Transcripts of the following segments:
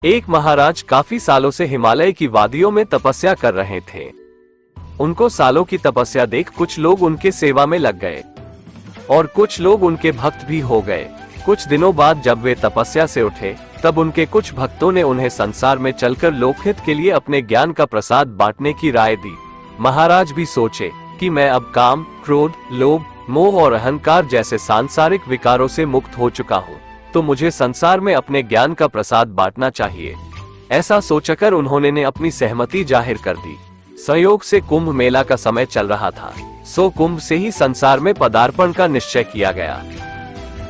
एक महाराज काफी सालों से हिमालय की वादियों में तपस्या कर रहे थे। उनको सालों की तपस्या देख कुछ लोग उनके सेवा में लग गए और कुछ लोग उनके भक्त भी हो गए। कुछ दिनों बाद जब वे तपस्या से उठे, तब उनके कुछ भक्तों ने उन्हें संसार में चलकर लोकहित के लिए अपने ज्ञान का प्रसाद बांटने की राय दी। महाराज भी सोचे कि मैं अब काम, क्रोध, लोभ, मोह और अहंकार जैसे सांसारिक विकारों से मुक्त हो चुका हूँ, तो मुझे संसार में अपने ज्ञान का प्रसाद बांटना चाहिए। ऐसा सोचकर उन्होंने अपनी सहमति जाहिर कर दी। संयोग से कुंभ मेला का समय चल रहा था, सो कुंभ से ही संसार में पदार्पण का निश्चय किया गया।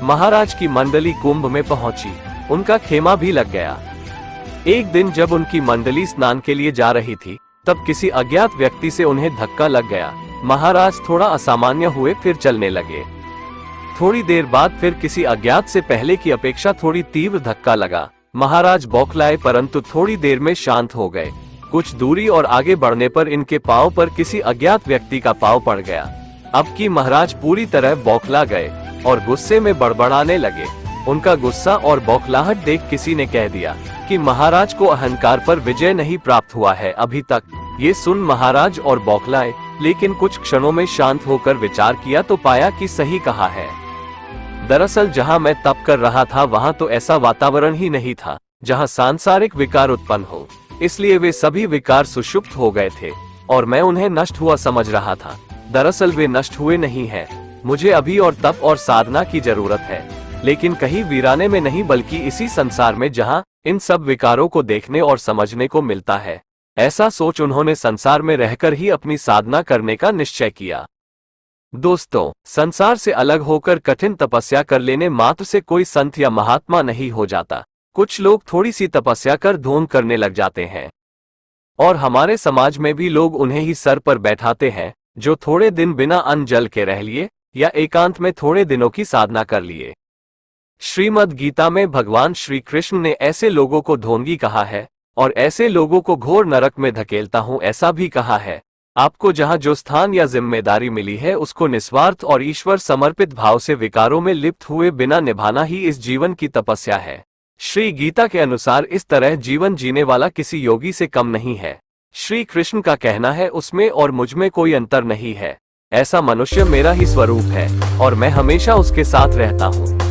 महाराज की मंडली कुंभ में पहुंची, उनका खेमा भी लग गया। एक दिन जब उनकी मंडली स्नान के लिए जा रही थी, तब किसी अज्ञात व्यक्ति से उन्हें धक्का लग गया। महाराज थोड़ा असामान्य हुए, फिर चलने लगे। थोड़ी देर बाद फिर किसी अज्ञात से पहले की अपेक्षा थोड़ी तीव्र धक्का लगा। महाराज बौखलाए, परंतु थोड़ी देर में शांत हो गए। कुछ दूरी और आगे बढ़ने पर इनके पांव पर किसी अज्ञात व्यक्ति का पांव पड़ गया। अब की महाराज पूरी तरह बौखला गए और गुस्से में बड़बड़ाने लगे। उनका गुस्सा और बौखलाहट देख किसी ने कह दिया कि महाराज को अहंकार पर विजय नहीं प्राप्त हुआ है अभी तक। ये सुन महाराज और बौखलाए, लेकिन कुछ क्षणों में शांत होकर विचार किया तो पाया कि सही कहा है। दरअसल जहां मैं तप कर रहा था वहां तो ऐसा वातावरण ही नहीं था जहां सांसारिक विकार उत्पन्न हो, इसलिए वे सभी विकार सुषुप्त हो गए थे और मैं उन्हें नष्ट हुआ समझ रहा था। दरअसल वे नष्ट हुए नहीं हैं। मुझे अभी और तप और साधना की जरूरत है, लेकिन कहीं वीराने में नहीं, बल्कि इसी संसार में जहां इन सब विकारों को देखने और समझने को मिलता है। ऐसा सोच उन्होंने संसार में रहकर ही अपनी साधना करने का निश्चय किया। दोस्तों, संसार से अलग होकर कठिन तपस्या कर लेने मात्र से कोई संत या महात्मा नहीं हो जाता। कुछ लोग थोड़ी सी तपस्या कर ढोंग करने लग जाते हैं और हमारे समाज में भी लोग उन्हें ही सर पर बैठाते हैं जो थोड़े दिन बिना अन्न जल के रह लिए या एकांत में थोड़े दिनों की साधना कर लिए। श्रीमद् गीता में भगवान श्री कृष्ण ने ऐसे लोगों को ढोंगी कहा है और ऐसे लोगों को घोर नरक में धकेलता हूं ऐसा भी कहा है। आपको जहां जो स्थान या जिम्मेदारी मिली है उसको निस्वार्थ और ईश्वर समर्पित भाव से विकारों में लिप्त हुए बिना निभाना ही इस जीवन की तपस्या है। श्री गीता के अनुसार इस तरह जीवन जीने वाला किसी योगी से कम नहीं है। श्री कृष्ण का कहना है उसमें और मुझमें कोई अंतर नहीं है। ऐसा मनुष्य मेरा ही स्वरूप है और मैं हमेशा उसके साथ रहता हूँ।